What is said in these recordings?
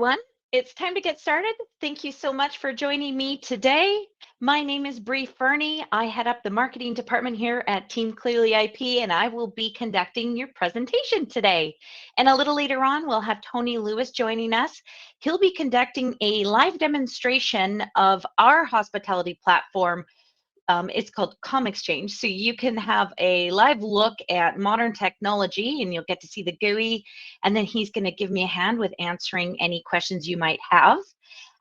everyone. It's time to get started. Thank you so much for joining me today. My name is Bre Fernie. I head up the marketing department here at Team ClearlyIP, and I will be conducting your presentation today. And a little later on, we'll have Tony Lewis joining us. He'll be conducting a live demonstration of our hospitality platform. It's called ComXchange. So you can have a live look at modern technology and you'll get to see the GUI. And then he's going to give me a hand with answering any questions you might have.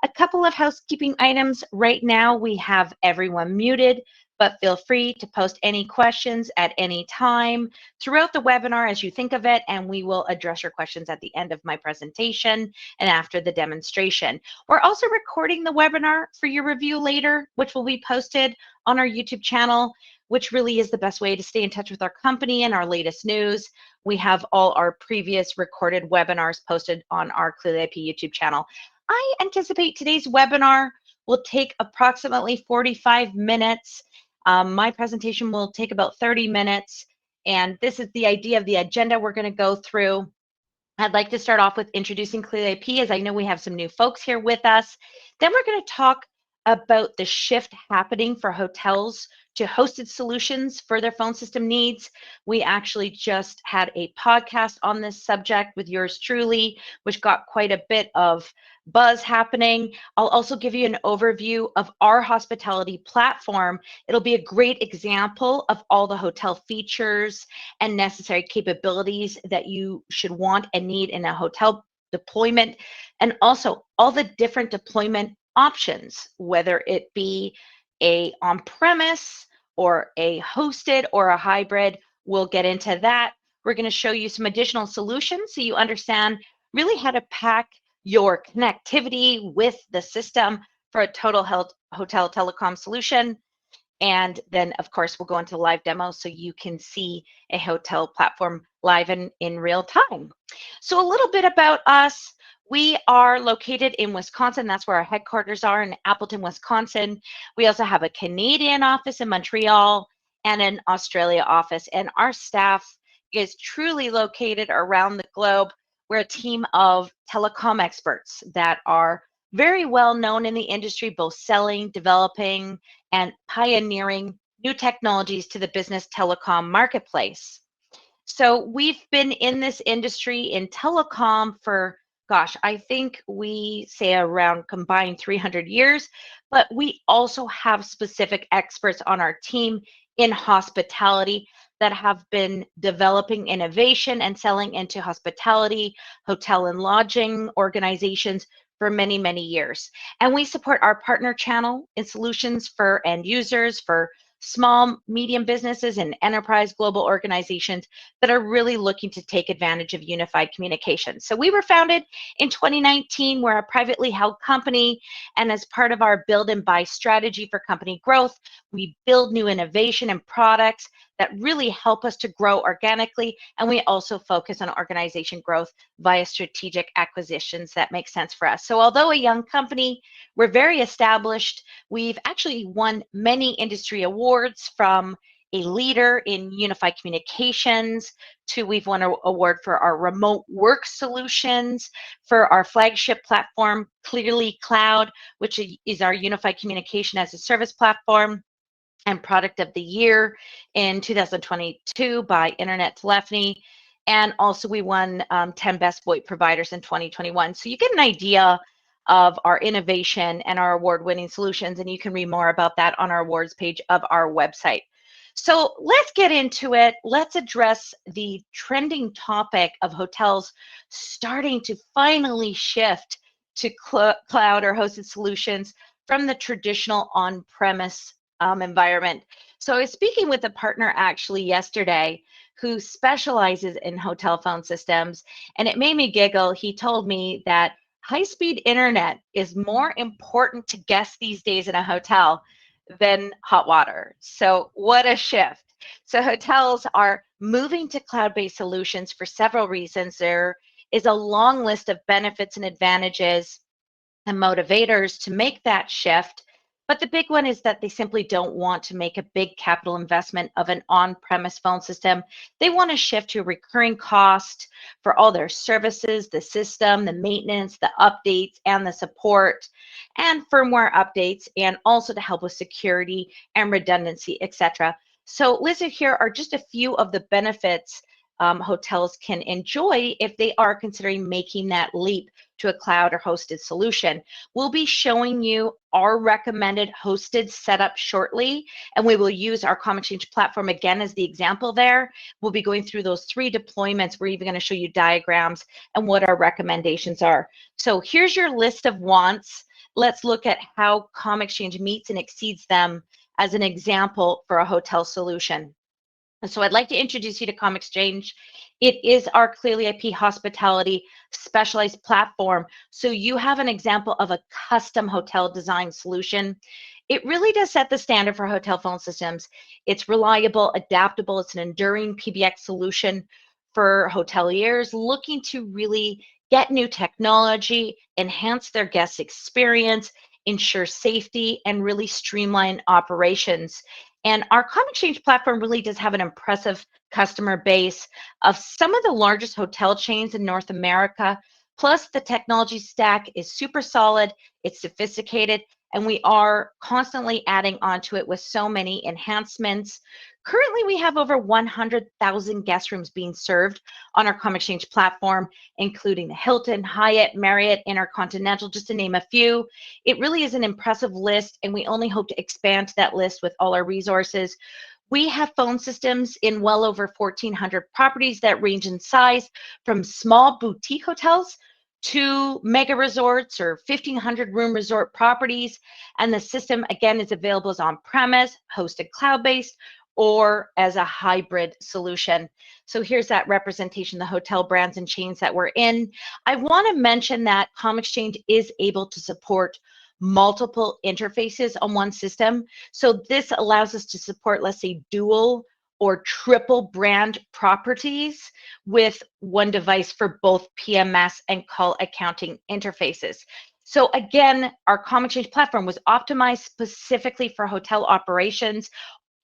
A couple of housekeeping items. Right now, we have everyone muted, but feel free to post any questions at any time throughout the webinar as you think of it, and we will address your questions at the end of my presentation and after the demonstration. We're also recording the webinar for your review later, which will be posted on our YouTube channel, which really is the best way to stay in touch with our company and our latest news. We have all our previous recorded webinars posted on our ClearlyIP YouTube channel. I anticipate today's webinar will take approximately 45 minutes. My presentation will take about 30 minutes, and this is the idea of the agenda we're going to go through. I'd like to start off with introducing ClearlyIP, as I know we have some new folks here with us. Then we're going to talk about the shift happening for hotels to hosted solutions for their phone system needs. We actually just had a podcast on this subject with yours truly, which got quite a bit of buzz happening. I'll also give you an overview of our hospitality platform. It'll be a great example of all the hotel features and necessary capabilities that you should want and need in a hotel deployment, and also all the different deployment options, whether it be a on-premise or a hosted or a hybrid. We'll get into that. We're going to show you some additional solutions so you understand really how to pack your connectivity with the system for a total hotel telecom solution. And then, of course, we'll go into live demo so you can see a hotel platform live in real time. So a little bit about us. We are located in Wisconsin. That's where our headquarters are, in Appleton, Wisconsin. We also have a Canadian office in Montreal and an Australia office. And our staff is truly located around the globe. We're a team of telecom experts that are very well known in the industry, both selling, developing, and pioneering new technologies to the business telecom marketplace. So we've been in this industry in telecom for, gosh, I think we say around combined 300 years, but we also have specific experts on our team in hospitality that have been developing innovation and selling into hospitality, hotel and lodging organizations for many, many years. And we support our partner channel in solutions for end users, for small, medium businesses and enterprise global organizations that are really looking to take advantage of unified communication. So we were founded in 2019. We're a privately held company, and as part of our build and buy strategy for company growth, we build new innovation and products that really help us to grow organically, and we also focus on organization growth via strategic acquisitions that make sense for us. So although a young company, we're very established. We've actually won many industry awards, from a leader in unified communications to we've won an award for our remote work solutions, for our flagship platform, Clearly Cloud, which is our unified communication as a service platform, and Product of the Year in 2022 by Internet Telephony. And also we won 10 Best VoIP Providers in 2021. So you get an idea of our innovation and our award-winning solutions, and you can read more about that on our awards page of our website. So let's get into it. Let's address the trending topic of hotels starting to finally shift to cloud or hosted solutions from the traditional on-premise environment. So I was speaking with a partner actually yesterday who specializes in hotel phone systems, and it made me giggle. He told me that high-speed internet is more important to guests these days in a hotel than hot water. So what a shift. So hotels are moving to cloud-based solutions for several reasons. There is a long list of benefits and advantages and motivators to make that shift. But the big one is that they simply don't want to make a big capital investment of an on-premise phone system. They want to shift to a recurring cost for all their services, the system, the maintenance, the updates, and the support, and firmware updates, and also to help with security and redundancy, etc. So listed here are just a few of the benefits hotels can enjoy if they are considering making that leap to a cloud or hosted solution. We'll be showing you our recommended hosted setup shortly, and we will use our ComXchange platform again as the example there. We'll be going through those 3 deployments. We're even going to show you diagrams and what our recommendations are. So here's your list of wants. Let's look at how ComXchange meets and exceeds them as an example for a hotel solution. So I'd like to introduce you to ComXchange. It is our ClearlyIP hospitality specialized platform. So you have an example of a custom hotel design solution. It really does set the standard for hotel phone systems. It's reliable, adaptable. It's an enduring PBX solution for hoteliers looking to really get new technology, enhance their guest experience, ensure safety, and really streamline operations. And our ComXchange platform really does have an impressive customer base of some of the largest hotel chains in North America. Plus, the technology stack is super solid, it's sophisticated, and we are constantly adding onto it with so many enhancements. Currently, we have over 100,000 guest rooms being served on our ComXchange platform, including the Hilton, Hyatt, Marriott, Intercontinental, just to name a few. It really is an impressive list, and we only hope to expand to that list with all our resources. We have phone systems in well over 1,400 properties that range in size from small boutique hotels to mega resorts or 1,500 room resort properties. And the system, again, is available as on-premise, hosted cloud-based, or as a hybrid solution. So here's that representation, the hotel brands and chains that we're in. I want to mention that ComXchange is able to support multiple interfaces on one system. So this allows us to support, let's say, dual or triple brand properties with one device for both PMS and call accounting interfaces. So again, our ComXchange platform was optimized specifically for hotel operations.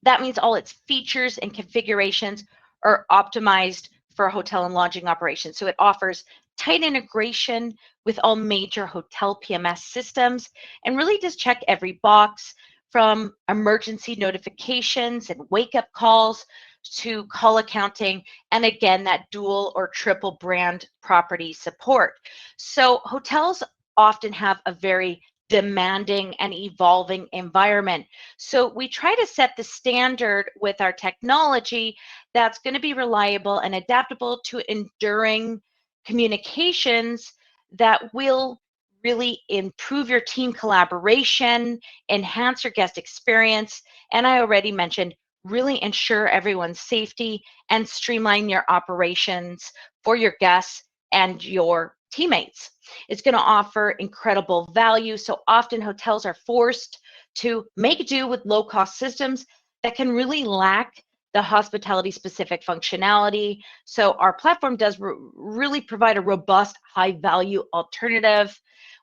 That means all its features and configurations are optimized for hotel and lodging operations. So it offers tight integration with all major hotel PMS systems and really does check every box from emergency notifications and wake-up calls to call accounting, and again, that dual or triple brand property support. So hotels often have a very demanding and evolving environment. So we try to set the standard with our technology that's going to be reliable and adaptable to enduring communications that will really improve your team collaboration, enhance your guest experience, and I already mentioned, really ensure everyone's safety and streamline your operations for your guests and your teammates. It's going to offer incredible value. So often hotels are forced to make do with low-cost systems that can really lack the hospitality specific functionality. So our platform does really provide a robust, high value alternative.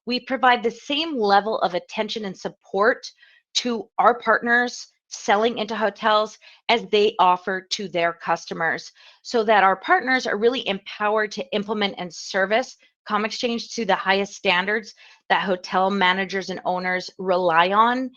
We provide the same level of attention and support to our partners selling into hotels as they offer to their customers, so that our partners are really empowered to implement and service ComXchange to the highest standards that hotel managers and owners rely on.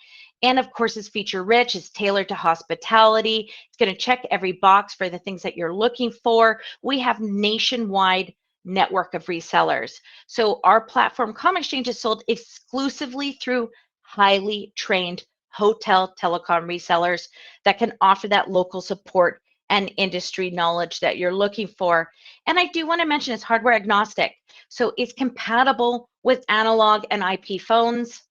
And of course, it's feature rich, it's tailored to hospitality. It's going to check every box for the things that you're looking for. We have nationwide network of resellers. So our platform, ComXchange, is sold exclusively through highly trained hotel telecom resellers that can offer that local support and industry knowledge that you're looking for. And I do want to mention it's hardware agnostic. So it's compatible with analog and IP phones.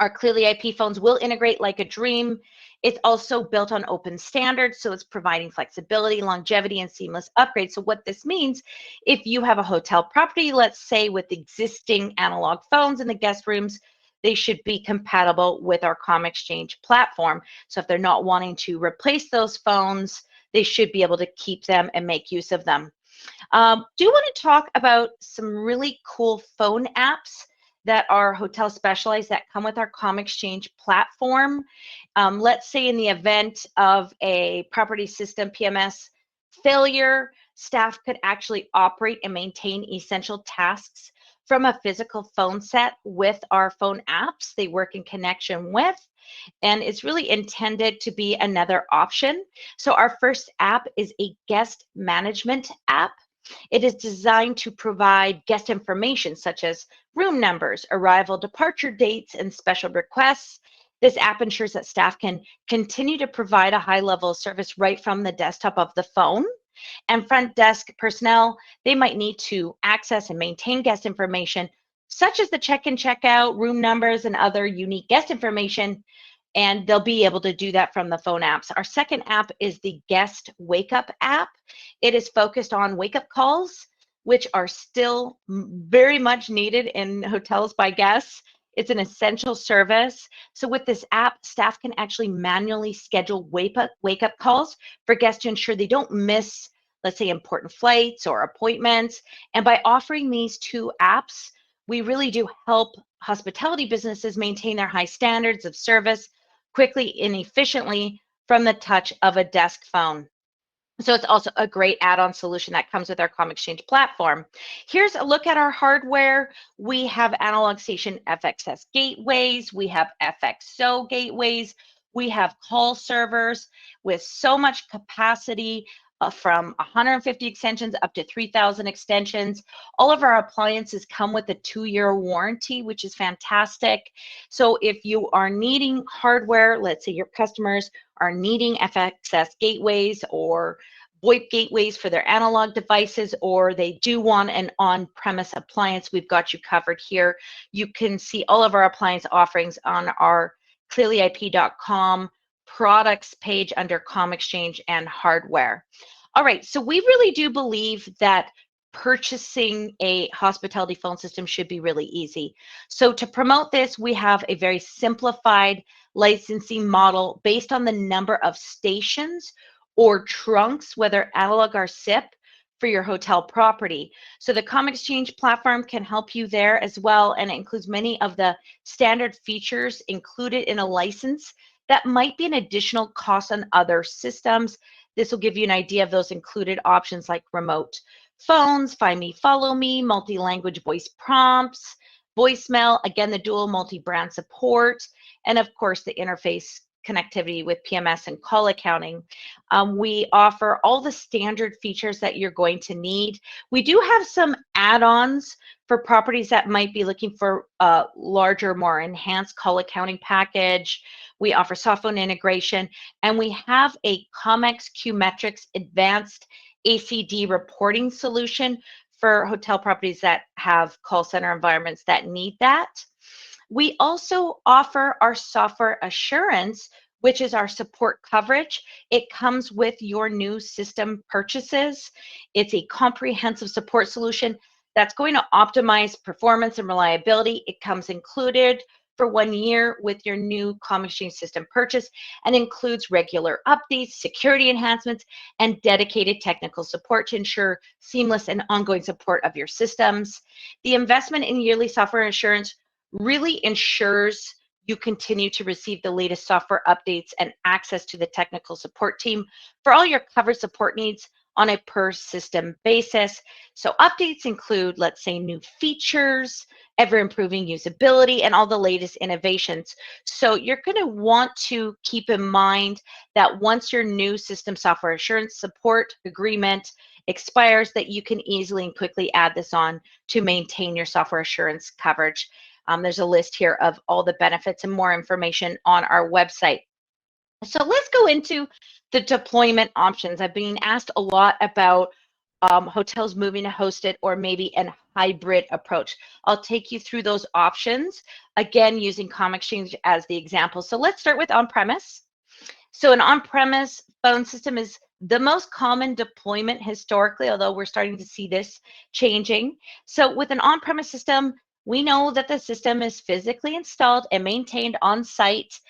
Our ClearlyIP phones will integrate like a dream. It's also built on open standards, so it's providing flexibility, longevity, and seamless upgrades. So what this means, if you have a hotel property, let's say with existing analog phones in the guest rooms, they should be compatible with our ComXchange platform. So if they're not wanting to replace those phones, they should be able to keep them and make use of them. Do want to talk about some really cool phone apps that are hotel specialized that come with our ComXchange platform. Let's say in the event of a property system PMS failure, staff could actually operate and maintain essential tasks from a physical phone set with our phone apps they work in connection with. And it's really intended to be another option. So our first app is a guest management app. It is designed to provide guest information such as room numbers, arrival, departure dates, and special requests. This app ensures that staff can continue to provide a high level of service right from the desktop of the phone. And front desk personnel, they might need to access and maintain guest information, such as the check-in, check-out, room numbers, and other unique guest information, and they'll be able to do that from the phone apps. Our second app is the Guest Wake Up app. It is focused on wake-up calls, which are still very much needed in hotels by guests. It's an essential service. So with this app, staff can actually manually schedule wake-up calls for guests to ensure they don't miss, let's say, important flights or appointments. And by offering these two apps, we really do help hospitality businesses maintain their high standards of service quickly and efficiently from the touch of a desk phone. So it's also a great add-on solution that comes with our ComXchange platform. Here's a look at our hardware. We have analog station FXS gateways. We have FXO gateways. We have call servers with so much capacity, from 150 extensions up to 3,000 extensions. All of our appliances come with a 2-year warranty, which is fantastic. So if you are needing hardware, let's say your customers are needing FXS gateways or VoIP gateways for their analog devices, or they do want an on-premise appliance, we've got you covered here. You can see all of our appliance offerings on our ClearlyIP.com products page under ComXchange and hardware. All right, so we really do believe that purchasing a hospitality phone system should be really easy. So to promote this, we have a very simplified licensing model based on the number of stations or trunks, whether analog or SIP, for your hotel property. So the ComXchange platform can help you there as well, and it includes many of the standard features included in a license that might be an additional cost on other systems. This will give you an idea of those included options like remote phones, find me, follow me, multi-language voice prompts, voicemail, again, the dual multi-brand support, and of course the interface connectivity with PMS and call accounting. We offer all the standard features that you're going to need. We do have some add-ons for properties that might be looking for a larger, more enhanced call accounting package. We offer softphone integration, and we have a ComX QMetrics advanced ACD reporting solution for hotel properties that have call center environments that need that. We also offer our software assurance, which is our support coverage. It comes with your new system purchases. It's a comprehensive support solution that's going to optimize performance and reliability. It comes included for 1 year with your new ComXchange system purchase and includes regular updates, security enhancements, and dedicated technical support to ensure seamless and ongoing support of your systems. The investment in yearly software assurance really ensures you continue to receive the latest software updates and access to the technical support team for all your covered support needs on a per system basis. So updates include, let's say, new features, ever improving usability, and all the latest innovations. So you're going to want to keep in mind that once your new system software assurance support agreement expires, that you can easily and quickly add this on to maintain your software assurance coverage. There's a list here of all the benefits and more information on our website. So let's go into the deployment options. I've been asked a lot about hotels moving to hosted or maybe a hybrid approach. I'll take you through those options, again, using ComXchange as the example. So let's start with on-premise. So an on-premise phone system is the most common deployment historically, although we're starting to see this changing. So with an on-premise system, we know that the system is physically installed and maintained on site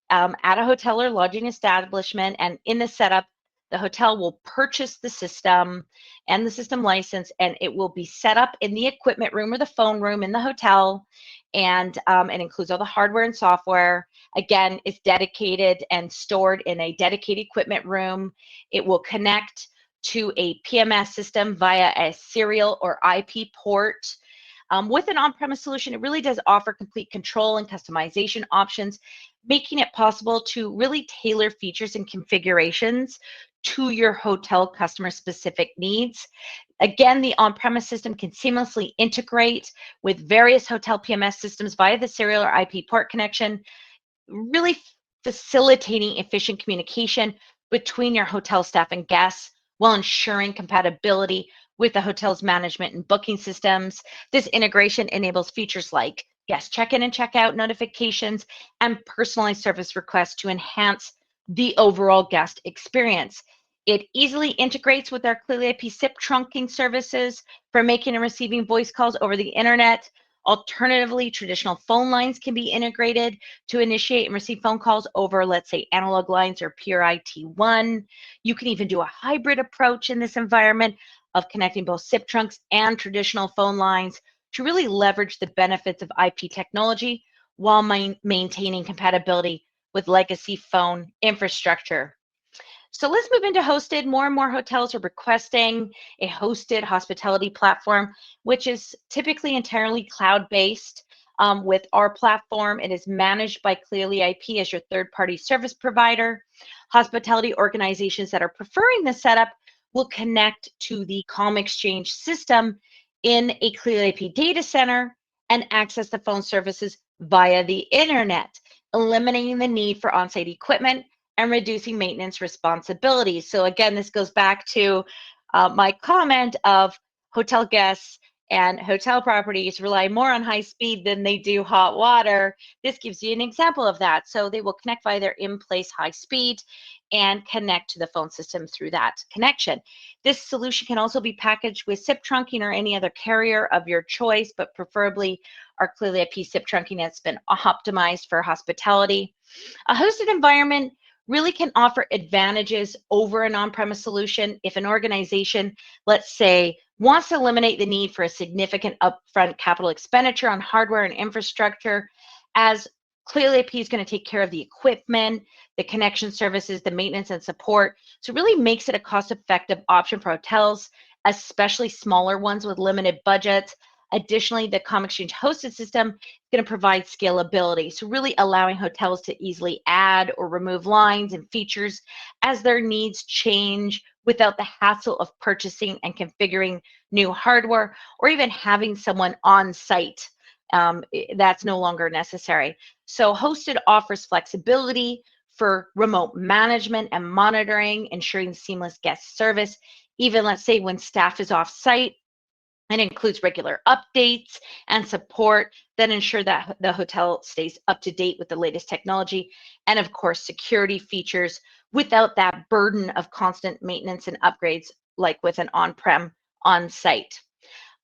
at a hotel or lodging establishment, and in the setup, the hotel will purchase the system and the system license, and it will be set up in the equipment room or the phone room in the hotel, and it includes all the hardware and software. Again, it's dedicated and stored in a dedicated equipment room. It will connect to a PMS system via a serial or IP port. With an on-premise solution, it really does offer complete control and customization options, making it possible to really tailor features and configurations to your hotel customer-specific needs. Again, the on-premise system can seamlessly integrate with various hotel PMS systems via the serial or IP port connection, really facilitating efficient communication between your hotel staff and guests while ensuring compatibility with the hotel's management and booking systems. This integration enables features like guest check-in and check-out notifications and personalized service requests to enhance the overall guest experience. It easily integrates with our ClearlyIP SIP trunking services for making and receiving voice calls over the internet. Alternatively, traditional phone lines can be integrated to initiate and receive phone calls over, let's say, analog lines or pure IT1. You can even do a hybrid approach in this environment of connecting both SIP trunks and traditional phone lines to really leverage the benefits of IP technology while maintaining compatibility with legacy phone infrastructure. So let's move into hosted. More and more hotels are requesting a hosted hospitality platform, which is typically entirely cloud-based. With our platform, it is managed by ClearlyIP as your third-party service provider. Hospitality organizations that are preferring this setup will connect to the ComXchange system in a ClearlyIP data center and access the phone services via the internet, eliminating the need for on-site equipment and reducing maintenance responsibilities. So again, this goes back to my comment of hotel guests and hotel properties rely more on high speed than they do hot water. This gives you an example of that. So they will connect via their in-place high speed and connect to the phone system through that connection. This solution can also be packaged with SIP trunking or any other carrier of your choice, but preferably our ClearlyIP SIP trunking has been optimized for hospitality. A hosted environment really can offer advantages over an on-premise solution if an organization, let's say, wants to eliminate the need for a significant upfront capital expenditure on hardware and infrastructure, as ClearlyIP is going to take care of the equipment, the connection services, the maintenance and support. So it really makes it a cost-effective option for hotels, especially smaller ones with limited budgets. Additionally, the ComXchange hosted system is going to provide scalability, so really allowing hotels to easily add or remove lines and features as their needs change without the hassle of purchasing and configuring new hardware or even having someone on site. That's no longer necessary. So hosted offers flexibility for remote management and monitoring, ensuring seamless guest service, even let's say when staff is off site. It includes regular updates and support that ensure that the hotel stays up to date with the latest technology, and of course, security features without that burden of constant maintenance and upgrades like with an on-prem on-site.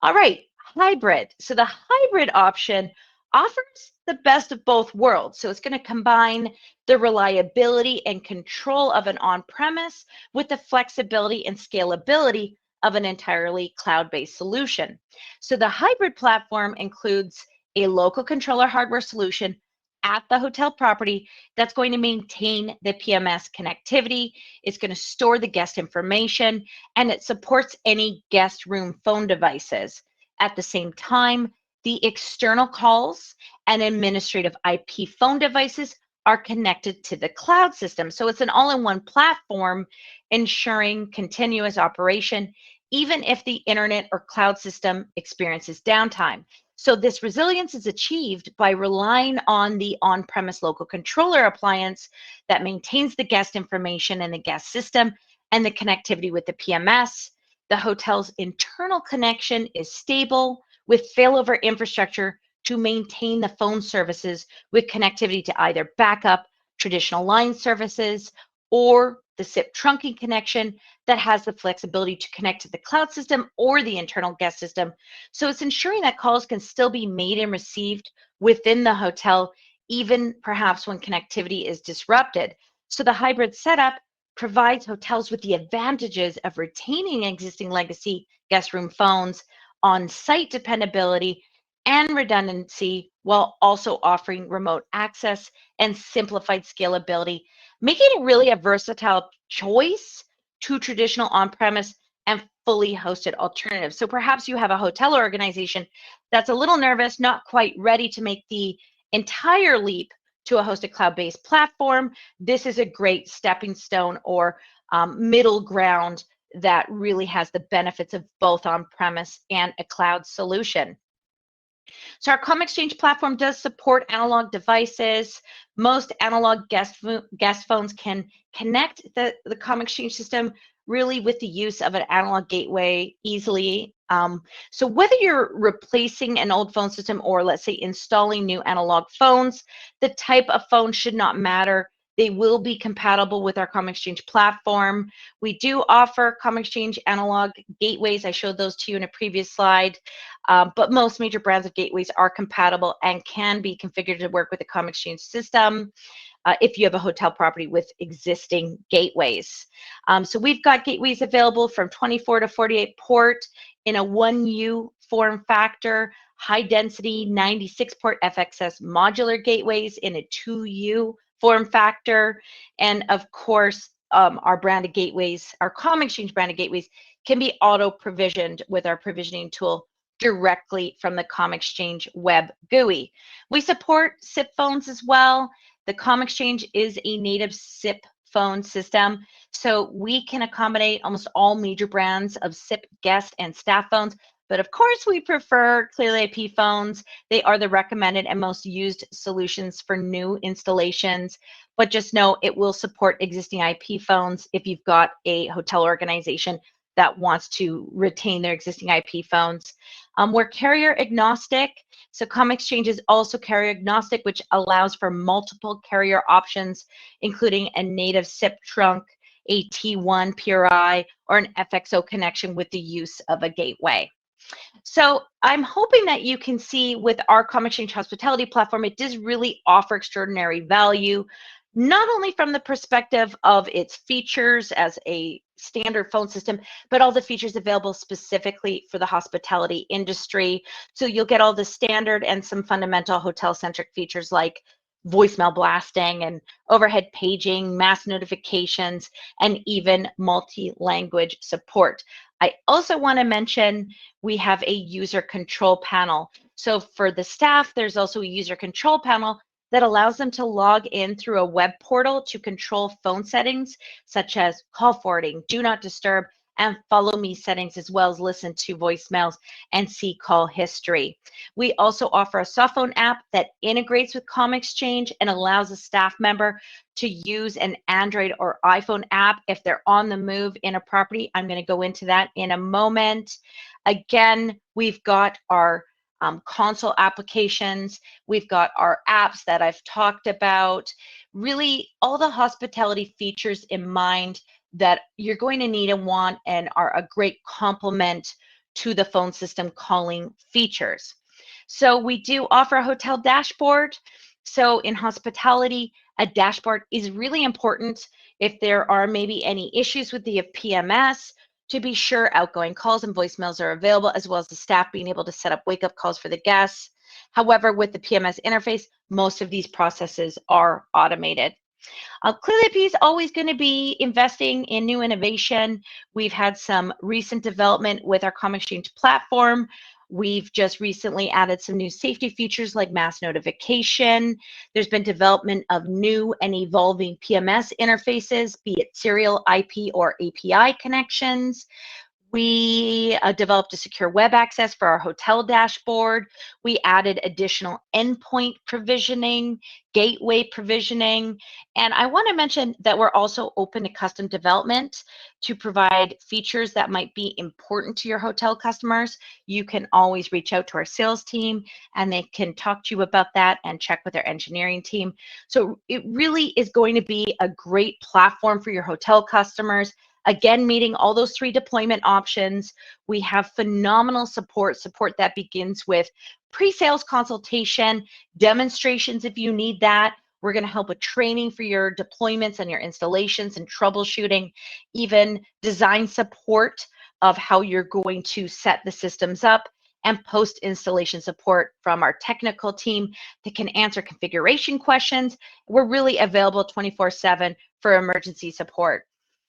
All right, hybrid. So the hybrid option offers the best of both worlds. So it's going to combine the reliability and control of an on-premise with the flexibility and scalability of an entirely cloud-based solution. So the hybrid platform includes a local controller hardware solution at the hotel property that's going to maintain the PMS connectivity. It's going to store the guest information, and it supports any guest room phone devices. At the same time, the external calls and administrative IP phone devices are connected to the cloud system. So it's an all-in-one platform ensuring continuous operation, even if the internet or cloud system experiences downtime. So this resilience is achieved by relying on the on-premise local controller appliance that maintains the guest information in the guest system and the connectivity with the PMS. The hotel's internal connection is stable with failover infrastructure to maintain the phone services with connectivity to either backup traditional line services or the SIP trunking connection that has the flexibility to connect to the cloud system or the internal guest system. So it's ensuring that calls can still be made and received within the hotel, even perhaps when connectivity is disrupted. So the hybrid setup provides hotels with the advantages of retaining existing legacy guest room phones, on-site dependability, and redundancy, while also offering remote access and simplified scalability, making it really a versatile choice to traditional on-premise and fully hosted alternatives. So perhaps you have a hotel organization that's a little nervous, not quite ready to make the entire leap to a hosted cloud-based platform. This is a great stepping stone or middle ground that really has the benefits of both on-premise and a cloud solution. So our ComXchange platform does support analog devices. Most analog guest phones can connect the ComXchange system really with the use of an analog gateway easily. So whether you're replacing an old phone system or, let's say, installing new analog phones, the type of phone should not matter. They will be compatible with our ComXchange platform. We do offer ComXchange analog gateways. I showed those to you in a previous slide. But most major brands of gateways are compatible and can be configured to work with the ComXchange system if you have a hotel property with existing gateways. So we've got gateways available from 24 to 48 port in a 1U form factor, high density 96 port FXS modular gateways in a 2U form factor, and of course, our branded gateways, our ComXchange branded gateways, can be auto provisioned with our provisioning tool directly from the ComXchange web GUI. We support SIP phones as well. The ComXchange is a native SIP phone system, so we can accommodate almost all major brands of SIP guest and staff phones. But of course, we prefer ClearlyIP phones. They are the recommended and most used solutions for new installations. But just know it will support existing IP phones if you've got a hotel organization that wants to retain their existing IP phones. We're carrier agnostic. So ComXchange is also carrier agnostic, which allows for multiple carrier options, including a native SIP trunk, a T1 PRI, or an FXO connection with the use of a gateway. So I'm hoping that you can see with our ComXchange hospitality platform, it does really offer extraordinary value, not only from the perspective of its features as a standard phone system, but all the features available specifically for the hospitality industry. So you'll get all the standard and some fundamental hotel-centric features like voicemail blasting and overhead paging, mass notifications, and even multi-language support. I also want to mention we have a user control panel. So for the staff, there's also a user control panel that allows them to log in through a web portal to control phone settings such as call forwarding, do not disturb, and follow me settings, as well as listen to voicemails and see call history. We also offer a soft phone app that integrates with ComXchange and allows a staff member to use an Android or iPhone app if they're on the move in a property. I'm going to go into that in a moment. Again, we've got our console applications. We've got our apps that I've talked about. Really, all the hospitality features in mind that you're going to need and want and are a great complement to the phone system calling features. So we do offer a hotel dashboard. So in hospitality, a dashboard is really important if there are maybe any issues with the PMS, to be sure outgoing calls and voicemails are available, as well as the staff being able to set up wake-up calls for the guests. However, with the PMS interface, most of these processes are automated. ClearlyIP is always going to be investing in new innovation. We've had some recent development with our ComXchange platform. We've just recently added some new safety features like mass notification. There's been development of new and evolving PMS interfaces, be it serial IP or API connections. We developed a secure web access for our hotel dashboard. We added additional endpoint provisioning, gateway provisioning, and I want to mention that we're also open to custom development to provide features that might be important to your hotel customers. You can always reach out to our sales team and they can talk to you about that and check with our engineering team. So it really is going to be a great platform for your hotel customers. Again, meeting all those 3 deployment options. We have phenomenal support that begins with pre-sales consultation, demonstrations if you need that. We're going to help with training for your deployments and your installations and troubleshooting, even design support of how you're going to set the systems up, and post-installation support from our technical team that can answer configuration questions. We're really available 24/7 for emergency support.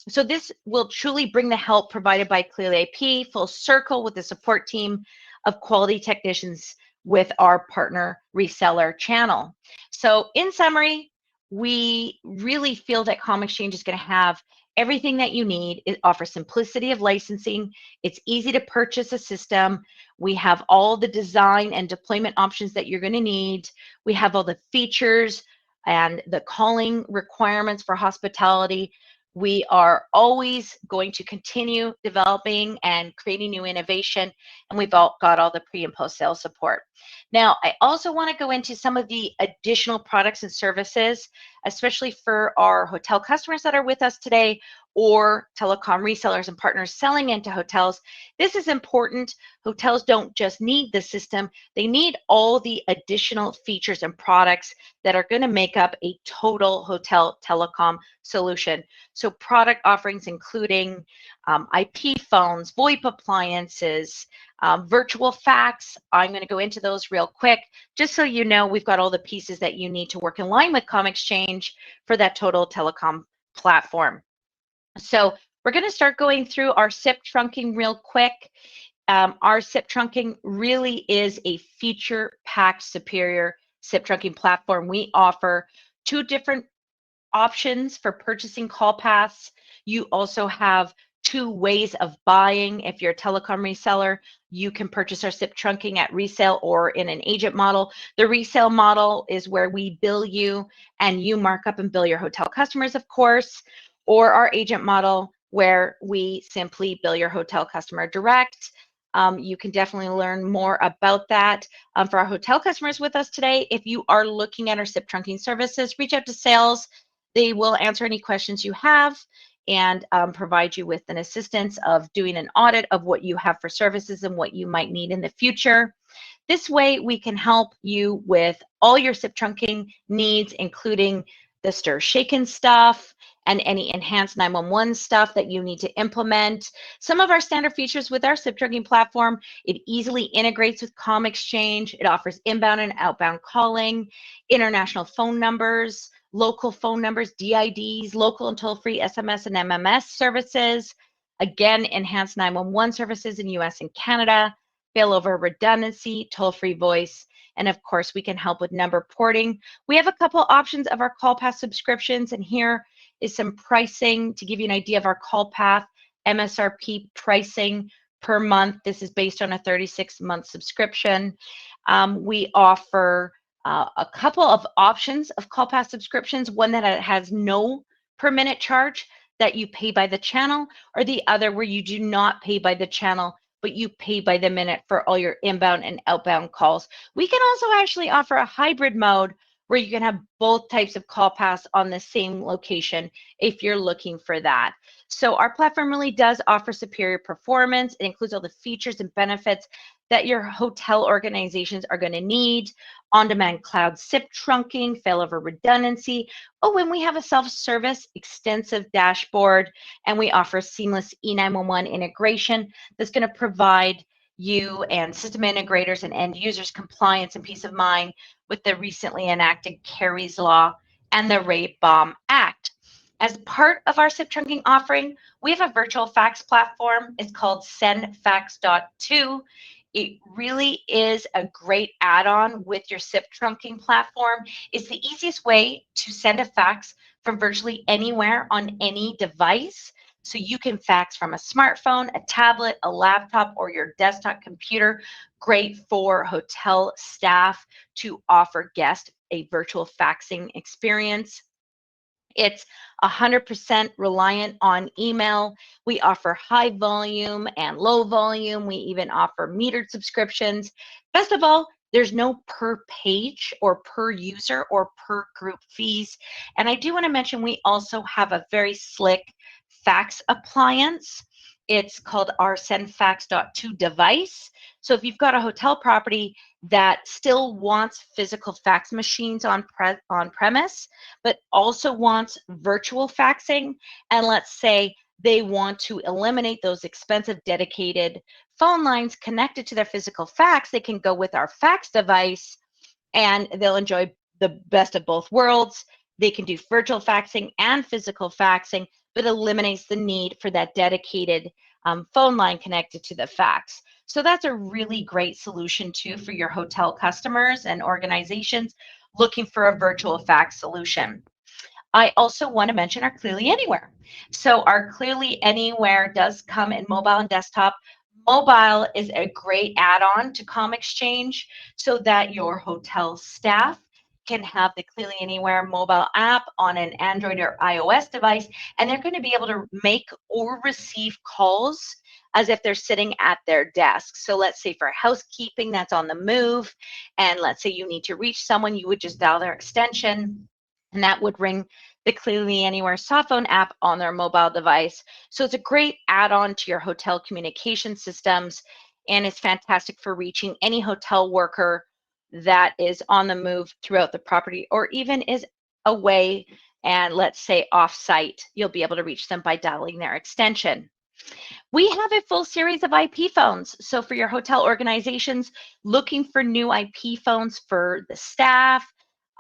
So this will truly bring the help provided by ClearlyIP full circle with the support team of quality technicians with our partner reseller channel. So in summary, we really feel that ComXchange is going to have everything that you need. It offers simplicity of licensing. It's easy to purchase a system. We have all the design and deployment options that you're going to need. We have all the features and the calling requirements for hospitality. We are always going to continue developing and creating new innovation, and we've got all the pre and post sales support. Now, I also want to go into some of the additional products and services, especially for our hotel customers that are with us today, or telecom resellers and partners selling into hotels. This is important. Hotels don't just need the system, they need all the additional features and products that are going to make up a total hotel telecom solution. So product offerings including IP phones, VoIP appliances, virtual fax. I'm going to go into those real quick, just so you know we've got all the pieces that you need to work in line with ComXchange for that total telecom platform. So we're going to start going through our SIP trunking real quick. Our SIP trunking really is a feature-packed superior SIP trunking platform. We offer 2 different options for purchasing call paths. You also have 2 ways of buying. If you're a telecom reseller, you can purchase our SIP trunking at resale or in an agent model. The resale model is where we bill you and you mark up and bill your hotel customers, of course, or our agent model where we simply bill your hotel customer direct. You can definitely learn more about that. For our hotel customers with us today, if you are looking at our SIP trunking services, reach out to sales. They will answer any questions you have and provide you with an assistance of doing an audit of what you have for services and what you might need in the future. This way, we can help you with all your SIP trunking needs, including the stir shaken stuff and any enhanced 911 stuff that you need to implement. Some of our standard features with our SIP trunking platform: it easily integrates with ComXchange. It offers inbound and outbound calling, international phone numbers, local phone numbers, DIDs, local and toll-free SMS and MMS services. Again, enhanced 911 services in US and Canada, failover redundancy, toll-free voice, and of course, we can help with number porting. We have a couple options of our call path subscriptions, and here is some pricing to give you an idea of our call path MSRP pricing per month. This is based on a 36-month subscription. We offer a couple of options of call path subscriptions, one that has no per minute charge that you pay by the channel, or the other where you do not pay by the channel, but you pay by the minute for all your inbound and outbound calls. We can also actually offer a hybrid mode where you can have both types of call paths on the same location if you're looking for that. So our platform really does offer superior performance. It includes all the features and benefits that your hotel organizations are going to need: on-demand cloud SIP trunking, failover redundancy. Oh, and we have a self-service extensive dashboard, and we offer seamless E911 integration that's going to provide you and system integrators and end users compliance and peace of mind with the recently enacted Carey's Law and the Rape Bomb Act. As part of our SIP trunking offering, we have a virtual fax platform. It's called SendFax.2. It really is a great add-on with your SIP trunking platform. It's the easiest way to send a fax from virtually anywhere on any device. So you can fax from a smartphone, a tablet, a laptop, or your desktop computer. Great for hotel staff to offer guests a virtual faxing experience. It's 100% reliant on email. We offer high volume and low volume. We even offer metered subscriptions. Best of all, there's no per page or per user or per group fees. And I do want to mention we also have a very slick fax appliance. It's called our sendfax.to device. So if you've got a hotel property that still wants physical fax machines on premise, but also wants virtual faxing, and let's say they want to eliminate those expensive dedicated phone lines connected to their physical fax, they can go with our fax device and they'll enjoy the best of both worlds. They can do virtual faxing and physical faxing, but eliminates the need for that dedicated phone line connected to the fax. So that's a really great solution too for your hotel customers and organizations looking for a virtual fax solution. I also want to mention our Clearly Anywhere. So our Clearly Anywhere does come in mobile and desktop. Mobile is a great add-on to ComXchange so that your hotel staff can have the Clearly Anywhere mobile app on an Android or iOS device, and they're going to be able to make or receive calls as if they're sitting at their desk. So let's say for housekeeping that's on the move, and let's say you need to reach someone, you would just dial their extension, and that would ring the Clearly Anywhere soft phone app on their mobile device. So it's a great add-on to your hotel communication systems, and it's fantastic for reaching any hotel worker that is on the move throughout the property or even is away and let's say off-site. You'll be able to reach them by dialing their extension. We have a full series of IP phones. So for your hotel organizations looking for new IP phones for the staff,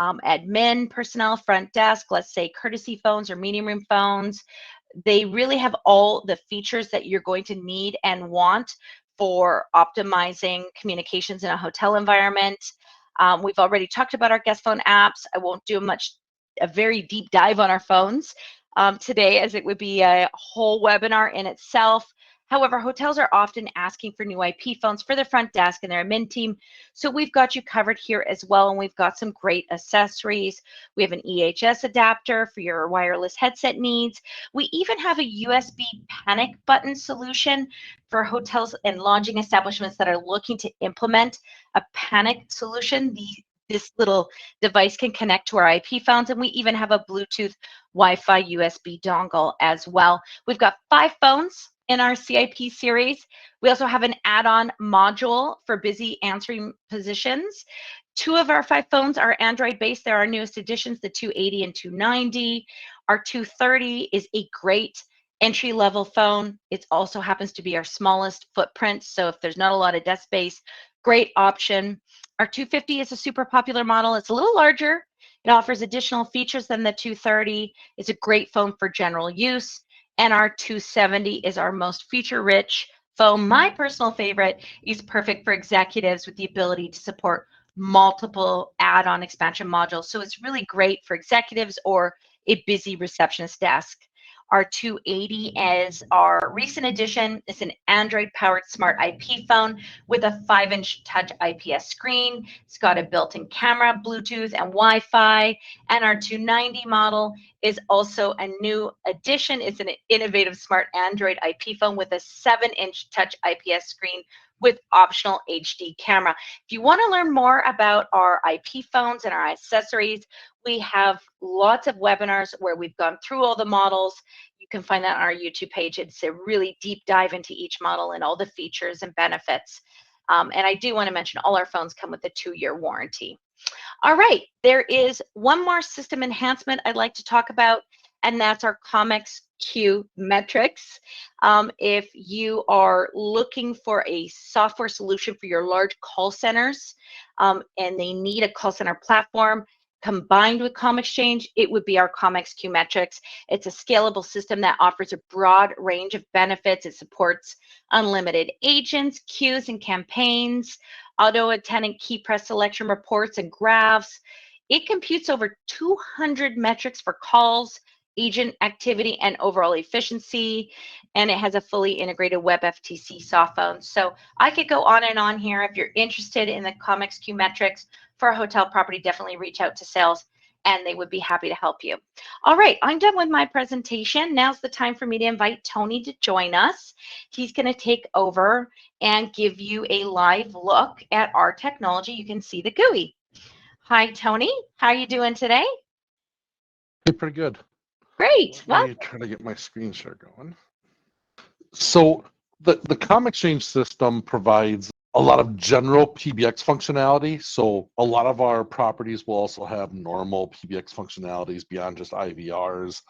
admin, personnel, front desk, let's say courtesy phones or meeting room phones, they really have all the features that you're going to need and want for optimizing communications in a hotel environment. We've already talked about our guest phone apps. I won't do a very deep dive on our phones today, as it would be a whole webinar in itself. However, hotels are often asking for new IP phones for their front desk and their admin team. So we've got you covered here as well. And we've got some great accessories. We have an EHS adapter for your wireless headset needs. We even have a USB panic button solution for hotels and lodging establishments that are looking to implement a panic solution. This little device can connect to our IP phones, and we even have a Bluetooth Wi-Fi USB dongle as well. We've got 5 phones in our CIP series. We also have an add-on module for busy answering positions. 2 of our 5 phones are Android-based. They're our newest additions, the 280 and 290. Our 230 is a great entry-level phone. It also happens to be our smallest footprint, so if there's not a lot of desk space, great option. Our 250 is a super popular model. It's a little larger. It offers additional features than the 230. It's a great phone for general use. And our 270 is our most feature-rich phone. My personal favorite is perfect for executives with the ability to support multiple add-on expansion modules. So it's really great for executives or a busy receptionist desk. Our 280 is our recent addition. It's an Android-powered smart IP phone with a 5-inch touch IPS screen. It's got a built-in camera, Bluetooth, and Wi-Fi. And our 290 model is also a new addition. It's an innovative smart Android IP phone with a 7-inch touch IPS screen with optional HD camera. If you want to learn more about our IP phones and our accessories, we have lots of webinars where we've gone through all the models. You can find that on our YouTube page. It's a really deep dive into each model and all the features and benefits. And I do want to mention all our phones come with a 2-year warranty. All right, there is one more system enhancement I'd like to talk about, and that's our ComXchange metrics. If you are looking for a software solution for your large call centers and they need a call center platform combined with ComXchange, it would be our ComXchange metrics. It's a scalable system that offers a broad range of benefits. It supports unlimited agents, queues, and campaigns, auto attendant key press selection reports and graphs. It computes over 200 metrics for calls, agent activity, and overall efficiency, and it has a fully integrated WebFTC soft phone. So I could go on and on here. If you're interested in the ComXchange metrics for a hotel property, definitely reach out to sales and they would be happy to help you. All right, I'm done with my presentation. Now's the time for me to invite Tony to join us. He's going to take over and give you a live look at our technology. You can see the GUI. Hi, Tony. How are you doing today? Hey, pretty good. Great. Let me try to get my screen share going. So the ComXchange system provides a lot of general PBX functionality. So a lot of our properties will also have normal PBX functionalities beyond just IVRs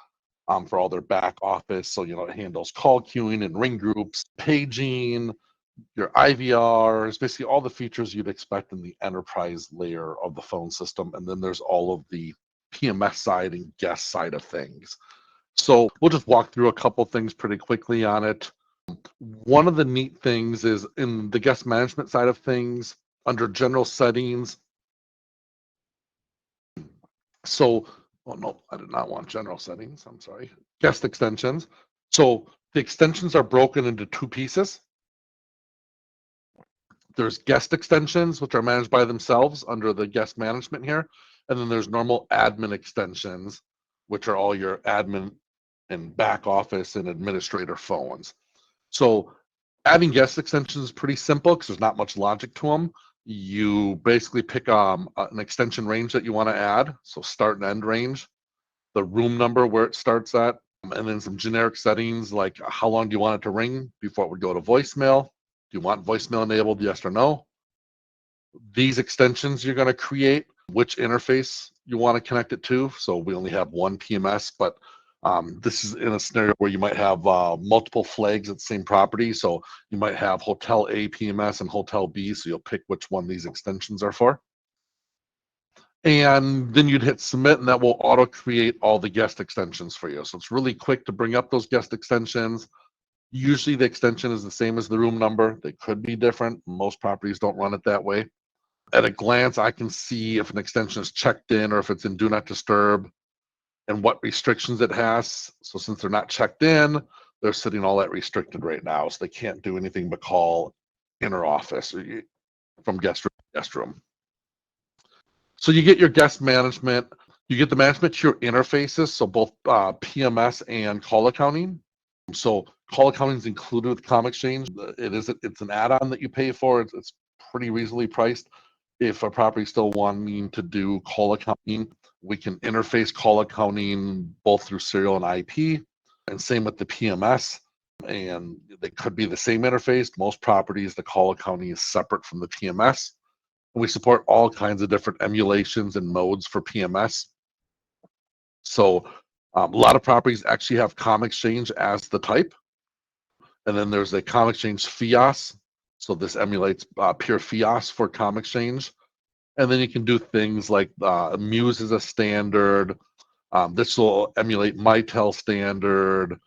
for all their back office. So, you know, it handles call queuing and ring groups, paging, your IVRs, basically all the features you'd expect in the enterprise layer of the phone system. And then there's all of the PMS side and guest side of things. So we'll just walk through a couple things pretty quickly on it. One of the neat things is in the guest management side of things, under general settings. So, oh no, I did not want general settings. I'm sorry. Guest extensions. So the extensions are broken into two pieces. There's guest extensions, which are managed by themselves under the guest management here. And then there's normal admin extensions, which are all your admin and back office and administrator phones. So adding guest extensions is pretty simple because there's not much logic to them. You basically pick an extension range that you want to add. So start and end range, the room number where it starts at, and then some generic settings like how long do you want it to ring before it would go to voicemail? Do you want voicemail enabled, yes or no? These extensions you're going to create, which interface you want to connect it to. So we only have one PMS, but this is in a scenario where you might have multiple flags at the same property. So you might have Hotel A PMS and Hotel B, so you'll pick which one these extensions are for. And then you'd hit submit, and that will auto create all the guest extensions for you. So it's really quick to bring up those guest extensions. Usually the extension is the same as the room number. They could be different. Most properties don't run it that way. At a glance, I can see if an extension is checked in or if it's in do not disturb and what restrictions it has. So since they're not checked in, they're sitting all that restricted right now. So they can't do anything but call inner office or from guest room to guest room. So you get your guest management. You get the management to your interfaces, so both PMS and call accounting. So call accounting is included with ComXchange. It's an add-on that you pay for. It's pretty reasonably priced. If a property still wanting to do call accounting, we can interface call accounting both through serial and IP, and same with the PMS. And they could be the same interface. Most properties, the call accounting is separate from the PMS. And we support all kinds of different emulations and modes for PMS. So a lot of properties actually have ComXchange as the type. And then there's a ComXchange FIOS. So this emulates pure FIOS for ComXchange. And then you can do things like Muse is a standard. This will emulate Mitel standard,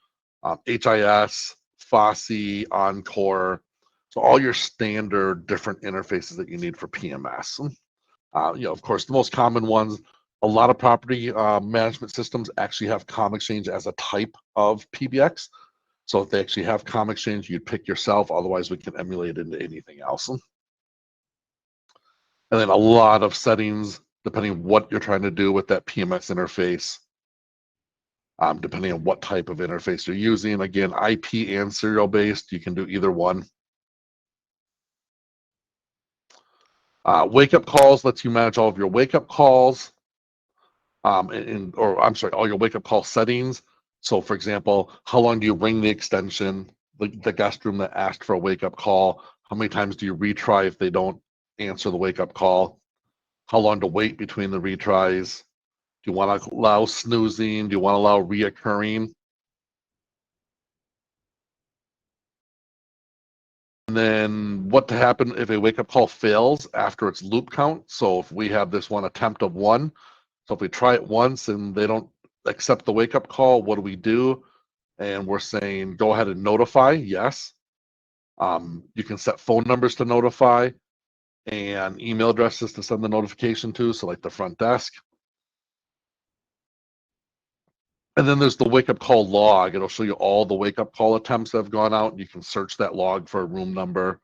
HIS, FOSSI, Encore. So all your standard different interfaces that you need for PMS. Of course, the most common ones, a lot of property management systems actually have ComXchange as a type of PBX. So if they actually have ComXchange, you'd pick yourself. Otherwise, we can emulate into anything else. And then a lot of settings, depending on what you're trying to do with that PMS interface, depending on what type of interface you're using. Again, IP and serial based, you can do either one. Wake up calls lets you manage all of your wake up calls, all your wake up call settings. So for example, how long do you ring the extension, the guest room that asked for a wake up call? How many times do you retry if they don't answer the wake up call? How long to wait between the retries? Do you want to allow snoozing? Do you want to allow reoccurring? And then what to happen if a wake up call fails after its loop count? So if we have this one attempt of 1, so if we try it once and they don't accept the wake up call, what do we do? And we're saying go ahead and notify, yes. You can set phone numbers to notify and email addresses to send the notification to, so like the front desk. And then there's the wake up call log. It'll show you all the wake up call attempts that have gone out, and you can search that log for a room number.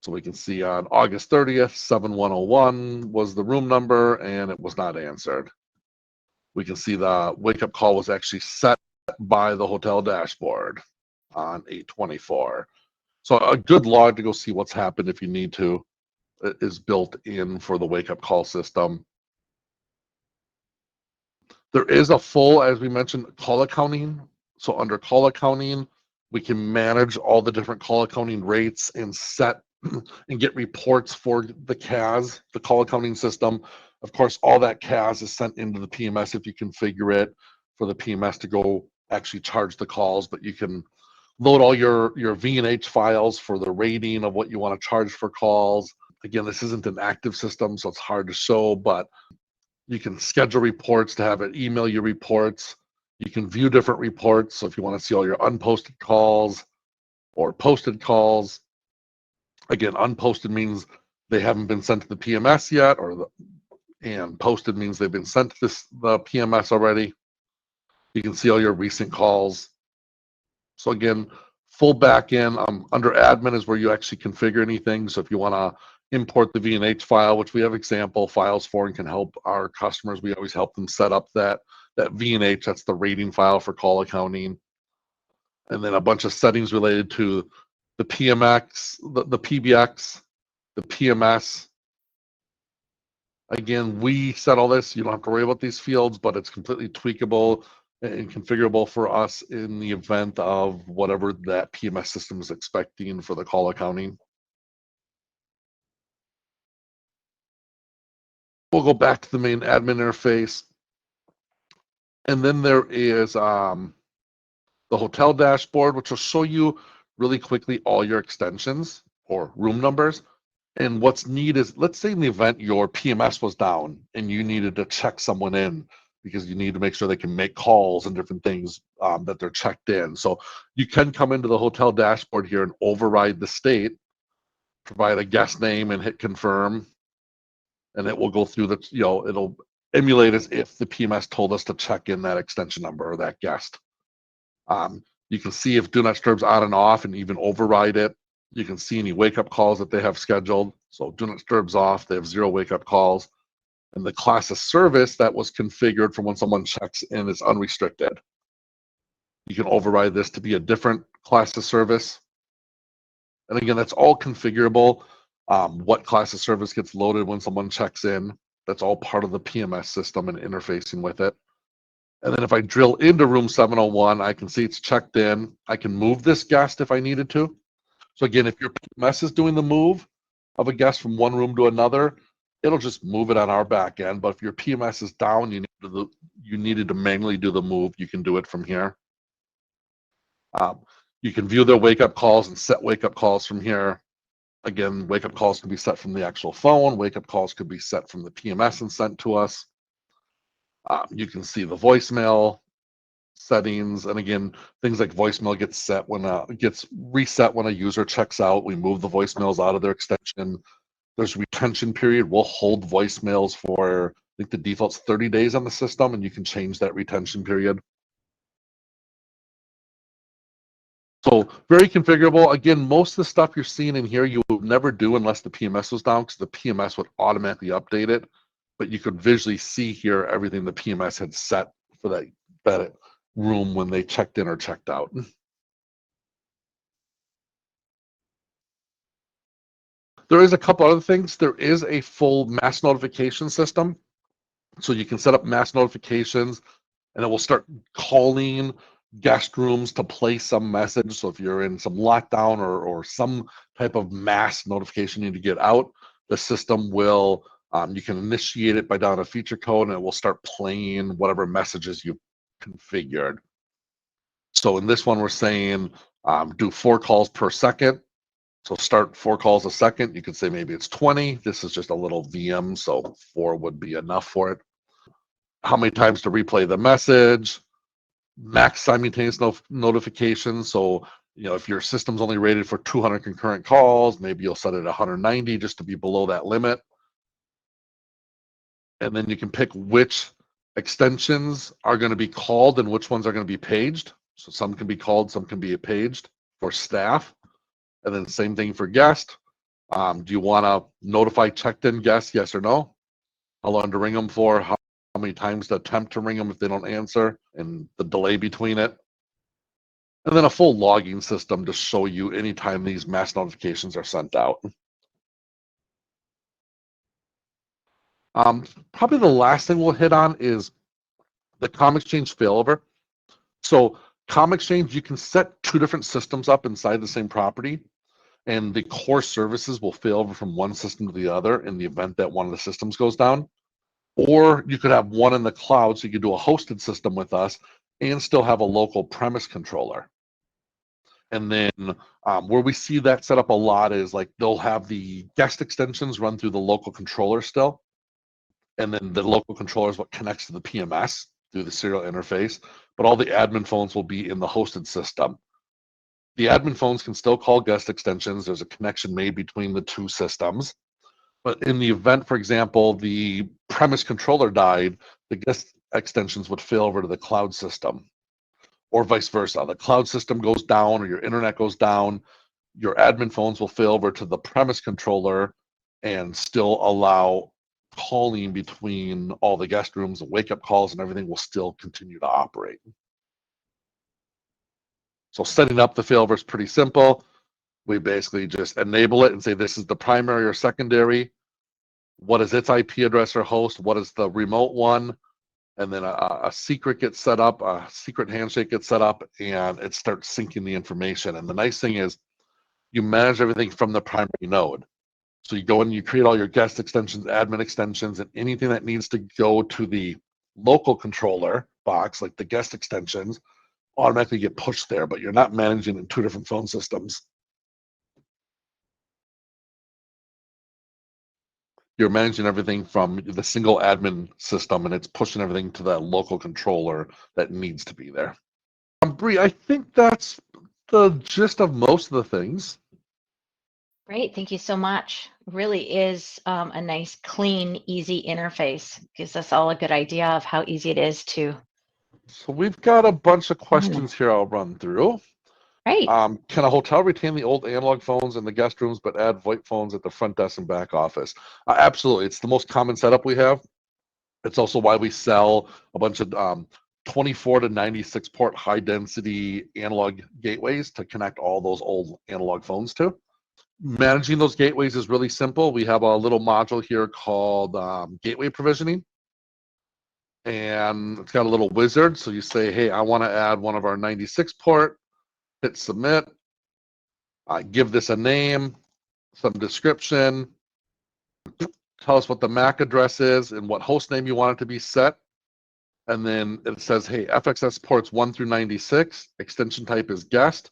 So we can see on August 30th, 7101 was the room number, and it was not answered. We can see the wake up call was actually set by the hotel dashboard on 8/24. So a good log to go see what's happened if you need to is built in for the wake up call system. There is a full, as we mentioned, call accounting. So under call accounting, We can manage all the different call accounting rates and set and get reports for the CAS, the call accounting system. Of course, all that CAS is sent into the PMS if you configure it for the PMS to go actually charge the calls, but you can load all your V&H files for the rating of what you want to charge for calls. Again, this isn't an active system, so it's hard to show, but you can schedule reports to have it email you reports. You can view different reports. So if you want to see all your unposted calls or posted calls, again, unposted means they haven't been sent to the PMS yet, and posted means they've been sent to the PMS already. You can see all your recent calls. So again, full backend under admin is where you actually configure anything. So if you want to import the V&H file, which we have example files for and can help our customers, we always help them set up that V&H, that's the rating file for call accounting. And then a bunch of settings related to the PMX, the PBX, the PMS. Again, we set all this. You don't have to worry about these fields, but it's completely tweakable and configurable for us in the event of whatever that PMS system is expecting for the call accounting. We'll go back to the main admin interface. And then there is the hotel dashboard, which will show you really quickly all your extensions or room numbers. And what's neat is, let's say in the event your PMS was down and you needed to check someone in because you need to make sure they can make calls and different things that they're checked in. So you can come into the hotel dashboard here and override the state, provide a guest name and hit confirm. And it will go through the, it'll emulate as if the PMS told us to check in that extension number or that guest. You can see if do not disturb's on and off and even override it. You can see any wake up calls that they have scheduled. So do not disturb's off, they have 0 wake up calls. And the class of service that was configured for when someone checks in is unrestricted. You can override this to be a different class of service. And again, that's all configurable. What class of service gets loaded when someone checks in, that's all part of the PMS system and interfacing with it. And then if I drill into room 701, I can see it's checked in. I can move this guest if I needed to. So again, if your PMS is doing the move of a guest from one room to another, it'll just move it on our back end. But if your PMS is down, you needed to manually do the move, you can do it from here. You can view their wake-up calls and set wake-up calls from here. Again, wake-up calls can be set from the actual phone. Wake-up calls could be set from the PMS and sent to us. You can see the voicemail settings, and again, things like voicemail gets reset when a user checks out. We move the voicemails out of their extension. There's a retention period. We'll hold voicemails for, I think the default's 30 days on the system, and you can change that retention period. So very configurable. Again, most of the stuff you're seeing in here, you would never do unless the PMS was down, because the PMS would automatically update it. But you could visually see here everything the PMS had set for that room when they checked in or checked out. There is a couple other things. There is a full mass notification system. So you can set up mass notifications and it will start calling guest rooms to play some message. So if you're in some lockdown or some type of mass notification you need to get out, the system will, you can initiate it by down a feature code and it will start playing whatever messages you configured. So in this one, we're saying do 4 calls per second. So start 4 calls a second. You could say maybe it's 20. This is just a little VM, so 4 would be enough for it. How many times to replay the message? Max simultaneous notifications. So, if your system's only rated for 200 concurrent calls, maybe you'll set it at 190 just to be below that limit. And then you can pick which extensions are going to be called and which ones are going to be paged. So some can be called, some can be paged for staff. And then same thing for guest. Do you want to notify checked-in guests, yes or no? How long to ring them for? How many times to attempt to ring them if they don't answer, and the delay between it. And then a full logging system to show you anytime these mass notifications are sent out. Probably the last thing we'll hit on is the ComXchange failover. So ComXchange, you can set two different systems up inside the same property, and the core services will fail over from one system to the other in the event that one of the systems goes down. Or you could have one in the cloud, so you could do a hosted system with us and still have a local premise controller. And then where we see that set up a lot is like they'll have the guest extensions run through the local controller still. And then the local controller is what connects to the PMS through the serial interface. But all the admin phones will be in the hosted system. The admin phones can still call guest extensions. There's a connection made between the two systems. But in the event, for example, the premise controller died, the guest extensions would fail over to the cloud system, or vice versa. The cloud system goes down or your internet goes down, your admin phones will fail over to the premise controller and still allow calling between all the guest rooms, and wake-up calls and everything will still continue to operate. So setting up the failover is pretty simple. We basically just enable it and say this is the primary or secondary. What is its IP address or host? What is the remote one? And then a secret gets set up, a secret handshake gets set up, and it starts syncing the information. And the nice thing is you manage everything from the primary node. So you go in and you create all your guest extensions, admin extensions, and anything that needs to go to the local controller box, like the guest extensions, automatically get pushed there, but you're not managing in two different phone systems. You're managing everything from the single admin system, and it's pushing everything to that local controller that needs to be there. Bre, I think that's the gist of most of the things. Great, thank you so much. Really is a nice, clean, easy interface. Gives us all a good idea of how easy it is to. So we've got a bunch of questions here I'll run through. Right. Can a hotel retain the old analog phones in the guest rooms but add VoIP phones at the front desk and back office? Absolutely. It's the most common setup we have. It's also why we sell a bunch of 24 to 96 port high density analog gateways to connect all those old analog phones to. Managing those gateways is really simple. We have a little module here called gateway provisioning. And it's got a little wizard. So you say, hey, I want to add one of our 96 port, hit submit, give this a name, some description, tell us what the MAC address is and what host name you want it to be set. And then it says, hey, FXS ports 1 through 96, extension type is guest.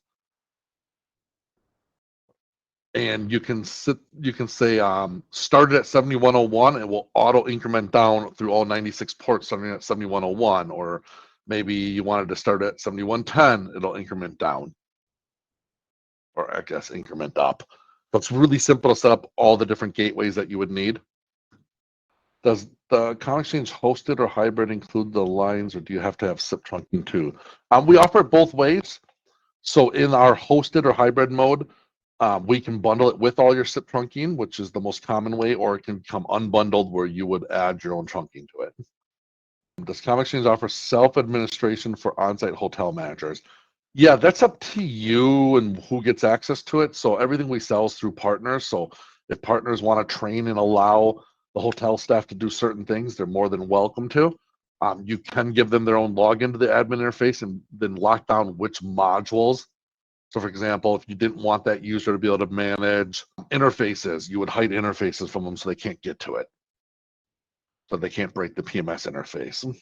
And you can say start it at 7101, it will auto increment down through all 96 ports starting at 7101, or maybe you wanted to start at 7110, it'll increment down, or I guess increment up. So it's really simple to set up all the different gateways that you would need. Does the ComXchange hosted or hybrid include the lines, or do you have to have SIP trunking too? We offer it both ways. So in our hosted or hybrid mode, we can bundle it with all your SIP trunking, which is the most common way, or it can become unbundled where you would add your own trunking to it. Does ComXchange offer self-administration for on-site hotel managers? Yeah, that's up to you and who gets access to it. So everything we sell is through partners. So if partners want to train and allow the hotel staff to do certain things, they're more than welcome to. You can give them their own login to the admin interface and then lock down which modules. So for example, if you didn't want that user to be able to manage interfaces, you would hide interfaces from them so they can't get to it. So they can't break the PMS interface.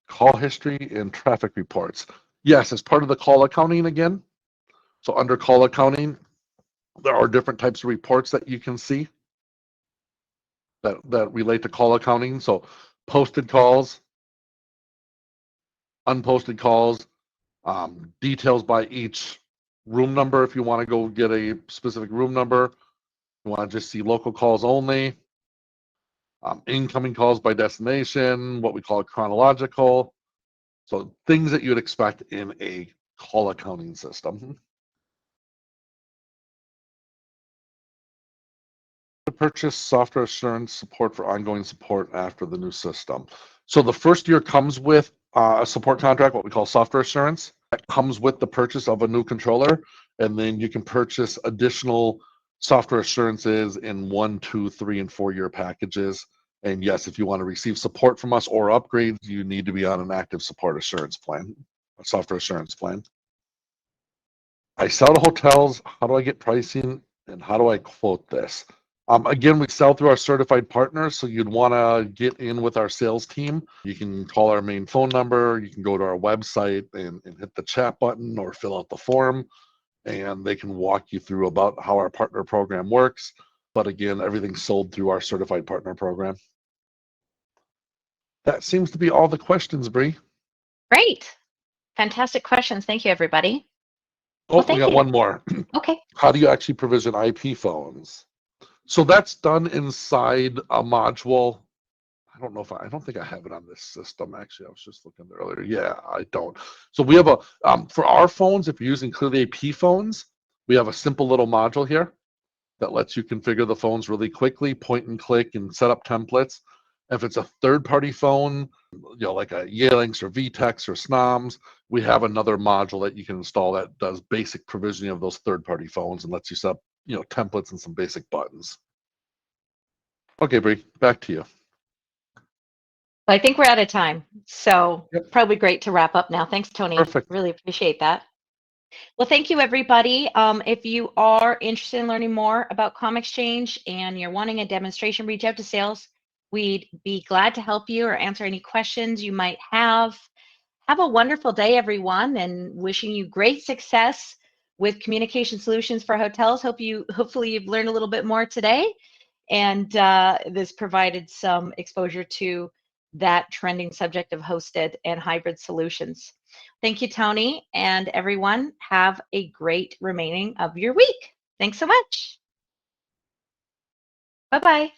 Call history and traffic reports. Yes, as part of the call accounting again. So under call accounting, there are different types of reports that you can see that relate to call accounting. So posted calls, unposted calls, details by each room number if you want to go get a specific room number. You want to just see local calls only. Incoming calls by destination, what we call chronological. So things that you'd expect in a call accounting system. To purchase software assurance support for ongoing support after the new system. So the first year comes with a support contract, what we call software assurance. That comes with the purchase of a new controller, and then you can purchase additional software assurances in 1, 2, 3, and 4 year packages. And yes, if you want to receive support from us or upgrades, you need to be on an active support assurance plan. software assurance plan. I sell to hotels. How do I get pricing and how do I quote this? Again, we sell through our certified partners, so you'd want to get in with our sales team. You can call our main phone number. You can go to our website and hit the chat button or fill out the form, and they can walk you through about how our partner program works. But again, everything's sold through our certified partner program. That seems to be all the questions, Bre. Great. Fantastic questions. Thank you, everybody. Oh, Well, we thank got you. one more. Okay. How do you actually provision IP phones? So that's done inside a module. I don't know if I don't think I have it on this system. Actually, I was just looking earlier. Yeah, I don't. So we have a, for our phones, if you're using ClearlyIP phones, we have a simple little module here that lets you configure the phones really quickly, point and click and set up templates. If it's a third-party phone, like a Yelinks or VTEX or SNOMS, we have another module that you can install that does basic provisioning of those third-party phones and lets you set up, templates and some basic buttons. Okay, Bre, back to you. I think we're out of time, so Yep. probably great to wrap up now. Thanks, Tony. Perfect. Really appreciate that. Well, thank you, everybody. If you are interested in learning more about ComXchange and you're wanting a demonstration, reach out to sales. We'd be glad to help you or answer any questions you might have. Have a wonderful day, everyone, and wishing you great success with communication solutions for hotels. Hopefully you've learned a little bit more today, and this provided some exposure to that trending subject of hosted and hybrid solutions. Thank you, Tony, and everyone. Have a great remaining of your week. Thanks so much. Bye-bye.